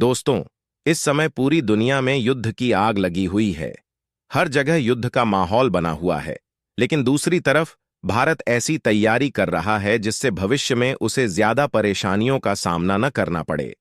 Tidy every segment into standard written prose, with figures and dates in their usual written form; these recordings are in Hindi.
दोस्तों, इस समय पूरी दुनिया में युद्ध की आग लगी हुई है। हर जगह युद्ध का माहौल बना हुआ है। लेकिन दूसरी तरफ भारत ऐसी तैयारी कर रहा है जिससे भविष्य में उसे ज्यादा परेशानियों का सामना न करना पड़े।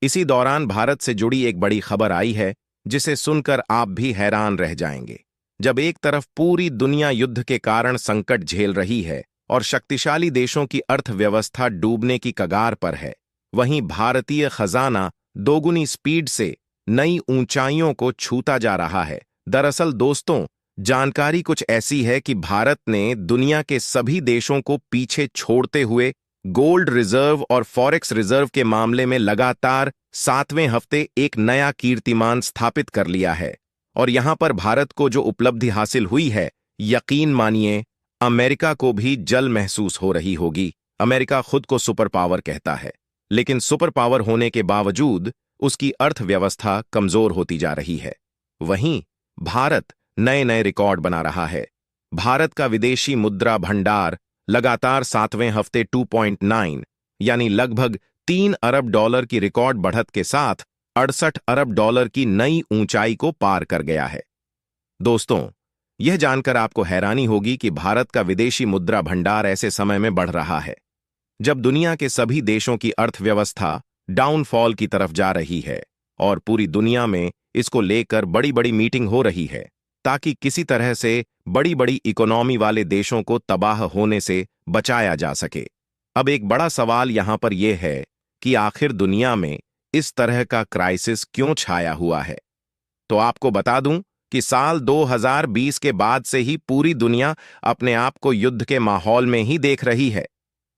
इसी दौरान भारत से जुड़ी एक बड़ी खबर आई है जिसे सुनकर आप भी हैरान रह जाएंगे। जब एक तरफ पूरी दुनिया युद्ध के कारण संकट झेल रही है और शक्तिशाली देशों की अर्थव्यवस्था डूबने की कगार पर है, वहीं भारतीय खजाना दोगुनी स्पीड से नई ऊंचाइयों को छूता जा रहा है। दरअसल दोस्तों, जानकारी कुछ ऐसी है कि भारत ने दुनिया के सभी देशों को पीछे छोड़ते हुए गोल्ड रिजर्व और फॉरेक्स रिजर्व के मामले में लगातार 7वें हफ्ते एक नया कीर्तिमान स्थापित कर लिया है। और यहां पर भारत को जो उपलब्धि हासिल हुई है, यकीन मानिए अमेरिका को भी जल महसूस हो रही होगी। अमेरिका खुद को सुपर पावर कहता है, लेकिन सुपर पावर होने के बावजूद उसकी अर्थव्यवस्था कमजोर होती जा रही है। वहीं भारत नए नए रिकॉर्ड बना रहा है। भारत का विदेशी मुद्रा भंडार लगातार 7वें हफ्ते 2.9 यानी लगभग 3 अरब डॉलर की रिकॉर्ड बढ़त के साथ 68 अरब डॉलर की नई ऊंचाई को पार कर गया है। दोस्तों, यह जानकर आपको हैरानी होगी कि भारत का विदेशी मुद्रा भंडार ऐसे समय में बढ़ रहा है जब दुनिया के सभी देशों की अर्थव्यवस्था डाउनफॉल की तरफ जा रही है और पूरी दुनिया में इसको लेकर बड़ी बड़ी मीटिंग हो रही है ताकि किसी तरह से बड़ी बड़ी इकोनॉमी वाले देशों को तबाह होने से बचाया जा सके। अब एक बड़ा सवाल यहां पर यह है कि आखिर दुनिया में इस तरह का क्राइसिस क्यों छाया हुआ है। तो आपको बता दूं कि साल 2020 के बाद से ही पूरी दुनिया अपने आप को युद्ध के माहौल में ही देख रही है।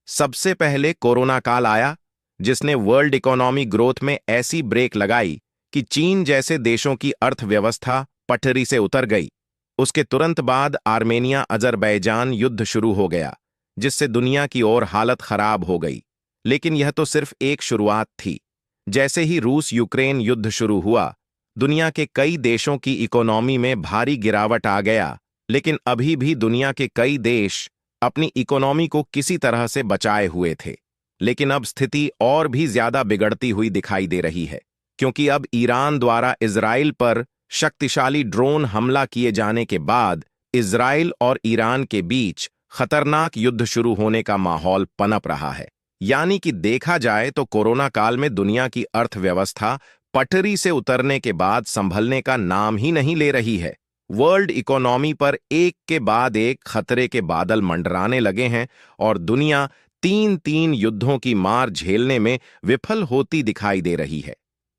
सबसे पहले कोरोना काल आया, जिसने वर्ल्ड इकोनॉमी ग्रोथ में ऐसी ब्रेक लगाई कि चीन जैसे देशों की अर्थव्यवस्था पटरी से उतर गई। उसके तुरंत बाद आर्मेनिया अजरबैजान युद्ध शुरू हो गया, जिससे दुनिया की और हालत खराब हो गई। लेकिन यह तो सिर्फ एक शुरुआत थी। जैसे ही रूस यूक्रेन युद्ध शुरू हुआ, दुनिया के कई देशों की इकोनॉमी में भारी गिरावट आ गया। लेकिन अभी भी दुनिया के कई देश अपनी इकोनॉमी को किसी तरह से बचाए हुए थे। लेकिन अब स्थिति और भी ज्यादा बिगड़ती हुई दिखाई दे रही है, क्योंकि अब ईरान द्वारा इजराइल पर शक्तिशाली ड्रोन हमला किए जाने के बाद इजराइल और ईरान के बीच खतरनाक युद्ध शुरू होने का माहौल पनप रहा है। यानी कि देखा जाए तो कोरोना काल में दुनिया की अर्थव्यवस्था पटरी से उतरने के बाद संभलने का नाम ही नहीं ले रही है। वर्ल्ड इकोनॉमी पर एक के बाद एक खतरे के बादल मंडराने लगे हैं और दुनिया तीन तीन युद्धों की मार झेलने में विफल होती दिखाई दे रही है।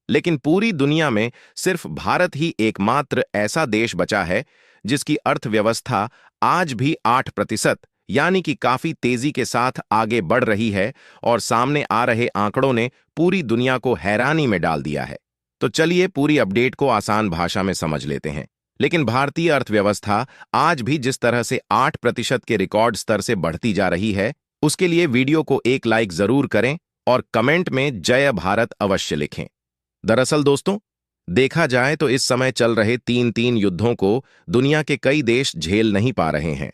लेकिन पूरी दुनिया में सिर्फ भारत ही एकमात्र ऐसा देश बचा है जिसकी अर्थव्यवस्था आज भी 8% यानी कि काफी तेजी के साथ आगे बढ़ रही है और सामने आ रहे आंकड़ों ने पूरी दुनिया को हैरानी में डाल दिया है। तो चलिए पूरी अपडेट को आसान भाषा में समझ लेते हैं। लेकिन भारतीय अर्थव्यवस्था आज भी जिस तरह से 8% के रिकॉर्ड स्तर से बढ़ती जा रही है, उसके लिए वीडियो को एक लाइक जरूर करें और कमेंट में जय भारत अवश्य लिखें। दरअसल दोस्तों, देखा जाए तो इस समय चल रहे तीन युद्धों को दुनिया के कई देश झेल नहीं पा रहे हैं।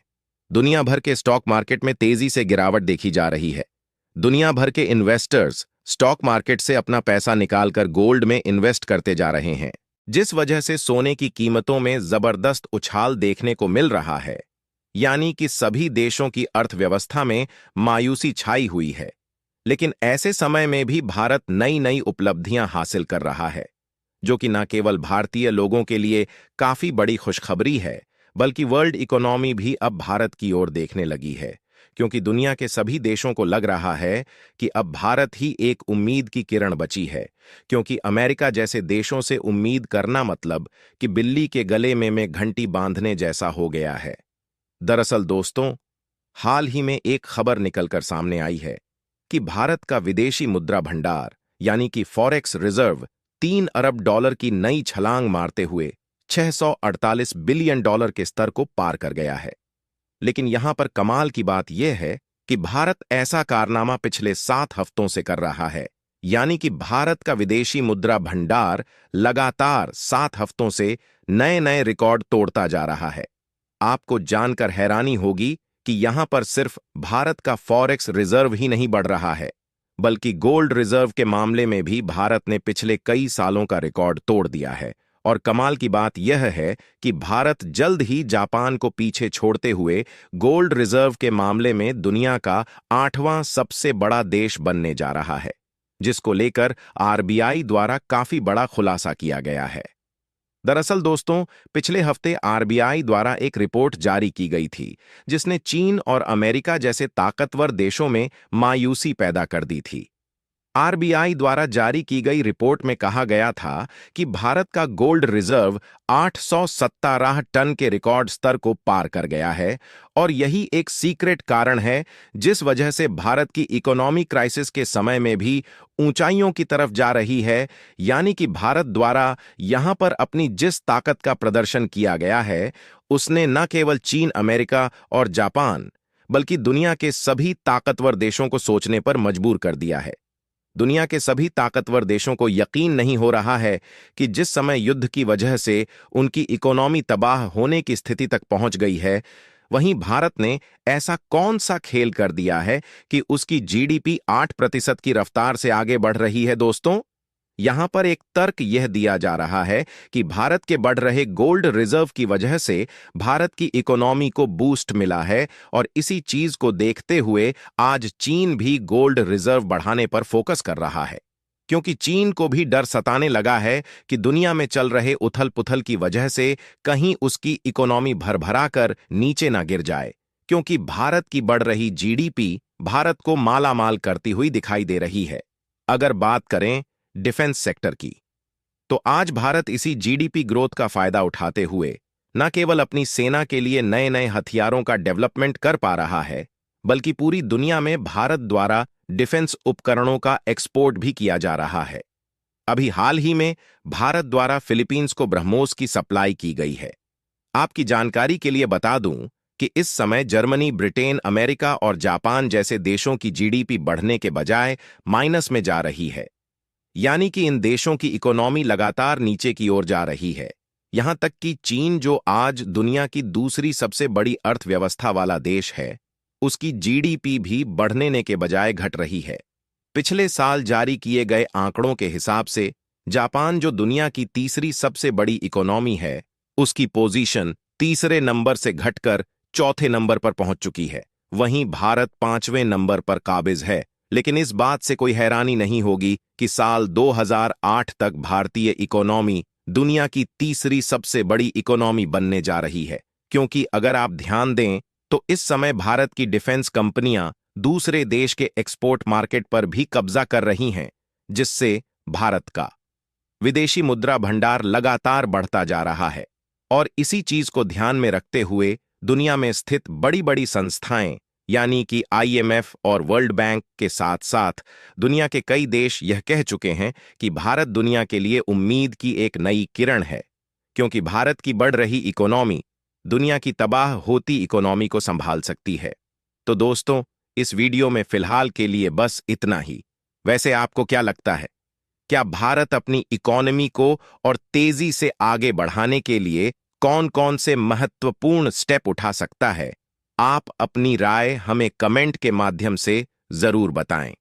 दुनिया भर के स्टॉक मार्केट में तेजी से गिरावट देखी जा रही है। दुनिया भर के इन्वेस्टर्स स्टॉक मार्केट से अपना पैसा निकालकर गोल्ड में इन्वेस्ट करते जा रहे हैं, जिस वजह से सोने की कीमतों में जबरदस्त उछाल देखने को मिल रहा है। यानी कि सभी देशों की अर्थव्यवस्था में मायूसी छाई हुई है। लेकिन ऐसे समय में भी भारत नई नई उपलब्धियां हासिल कर रहा है, जो कि न केवल भारतीय लोगों के लिए काफी बड़ी खुशखबरी है, बल्कि वर्ल्ड इकोनॉमी भी अब भारत की ओर देखने लगी है, क्योंकि दुनिया के सभी देशों को लग रहा है कि अब भारत ही एक उम्मीद की किरण बची है। क्योंकि अमेरिका जैसे देशों से उम्मीद करना मतलब कि बिल्ली के गले में घंटी बांधने जैसा हो गया है। दरअसल दोस्तों, हाल ही में एक खबर निकलकर सामने आई है कि भारत का विदेशी मुद्रा भंडार यानी कि फॉरेक्स रिजर्व 3 अरब डॉलर की नई छलांग मारते हुए 648 बिलियन डॉलर के स्तर को पार कर गया है। लेकिन यहां पर कमाल की बात यह है कि भारत ऐसा कारनामा पिछले 7 हफ्तों से कर रहा है। यानी कि भारत का विदेशी मुद्रा भंडार लगातार 7 हफ्तों से नए नए रिकॉर्ड तोड़ता जा रहा है। आपको जानकर हैरानी होगी कि यहां पर सिर्फ भारत का फॉरेक्स रिजर्व ही नहीं बढ़ रहा है, बल्कि गोल्ड रिजर्व के मामले में भी भारत ने पिछले कई सालों का रिकॉर्ड तोड़ दिया है। और कमाल की बात यह है कि भारत जल्द ही जापान को पीछे छोड़ते हुए गोल्ड रिजर्व के मामले में दुनिया का 8वां सबसे बड़ा देश बनने जा रहा है, जिसको लेकर आरबीआई द्वारा काफी बड़ा खुलासा किया गया है। दरअसल दोस्तों, पिछले हफ्ते आरबीआई द्वारा एक रिपोर्ट जारी की गई थी, जिसने चीन और अमेरिका जैसे ताकतवर देशों में मायूसी पैदा कर दी थी। आरबीआई द्वारा जारी की गई रिपोर्ट में कहा गया था कि भारत का गोल्ड रिजर्व 817 टन के रिकॉर्ड स्तर को पार कर गया है और यही एक सीक्रेट कारण है जिस वजह से भारत की इकोनॉमी क्राइसिस के समय में भी ऊंचाइयों की तरफ जा रही है। यानी कि भारत द्वारा यहां पर अपनी जिस ताकत का प्रदर्शन किया गया है, उसने न केवल चीन, अमेरिका और जापान, बल्कि दुनिया के सभी ताकतवर देशों को सोचने पर मजबूर कर दिया है। दुनिया के सभी ताकतवर देशों को यकीन नहीं हो रहा है कि जिस समय युद्ध की वजह से उनकी इकोनॉमी तबाह होने की स्थिति तक पहुंच गई है, वहीं भारत ने ऐसा कौन सा खेल कर दिया है कि उसकी जीडीपी 8% की रफ्तार से आगे बढ़ रही है। दोस्तों, यहां पर एक तर्क यह दिया जा रहा है कि भारत के बढ़ रहे गोल्ड रिजर्व की वजह से भारत की इकोनॉमी को बूस्ट मिला है और इसी चीज को देखते हुए आज चीन भी गोल्ड रिजर्व बढ़ाने पर फोकस कर रहा है, क्योंकि चीन को भी डर सताने लगा है कि दुनिया में चल रहे उथल-पुथल की वजह से कहीं उसकी इकोनॉमी भरभरा कर नीचे ना गिर जाए, क्योंकि भारत की बढ़ रही जीडीपी भारत को मालामाल करती हुई दिखाई दे रही है। अगर बात करें डिफेंस सेक्टर की, तो आज भारत इसी जीडीपी ग्रोथ का फायदा उठाते हुए न केवल अपनी सेना के लिए नए नए हथियारों का डेवलपमेंट कर पा रहा है, बल्कि पूरी दुनिया में भारत द्वारा डिफेंस उपकरणों का एक्सपोर्ट भी किया जा रहा है। अभी हाल ही में भारत द्वारा फिलीपींस को ब्रह्मोस की सप्लाई की गई है। आपकी जानकारी के लिए बता दूं कि इस समय जर्मनी, ब्रिटेन, अमेरिका और जापान जैसे देशों की जीडीपी बढ़ने के बजाय माइनस में जा रही है। यानी कि इन देशों की इकोनॉमी लगातार नीचे की ओर जा रही है। यहां तक कि चीन, जो आज दुनिया की दूसरी सबसे बड़ी अर्थव्यवस्था वाला देश है, उसकी जीडीपी भी बढ़ने के बजाय घट रही है। पिछले साल जारी किए गए आंकड़ों के हिसाब से जापान, जो दुनिया की तीसरी सबसे बड़ी इकोनॉमी है, उसकी पोजीशन तीसरे नंबर से घटकर चौथे नंबर पर पहुंच चुकी है। वहीं भारत 5वें नंबर पर काबिज है। लेकिन इस बात से कोई हैरानी नहीं होगी कि साल 2008 तक भारतीय इकोनॉमी दुनिया की तीसरी सबसे बड़ी इकोनॉमी बनने जा रही है, क्योंकि अगर आप ध्यान दें तो इस समय भारत की डिफेंस कंपनियां दूसरे देश के एक्सपोर्ट मार्केट पर भी कब्जा कर रही हैं, जिससे भारत का विदेशी मुद्रा भंडार लगातार बढ़ता जा रहा है। और इसी चीज को ध्यान में रखते हुए दुनिया में स्थित बड़ी बड़ी संस्थाएं, यानी कि आईएमएफ और वर्ल्ड बैंक के साथ साथ दुनिया के कई देश यह कह चुके हैं कि भारत दुनिया के लिए उम्मीद की एक नई किरण है, क्योंकि भारत की बढ़ रही इकोनॉमी दुनिया की तबाह होती इकोनॉमी को संभाल सकती है। तो दोस्तों, इस वीडियो में फिलहाल के लिए बस इतना ही। वैसे आपको क्या लगता है, क्या भारत अपनी इकोनॉमी को और तेजी से आगे बढ़ाने के लिए कौन-कौन से महत्वपूर्ण स्टेप उठा सकता है? आप अपनी राय हमें कमेंट के माध्यम से जरूर बताएं।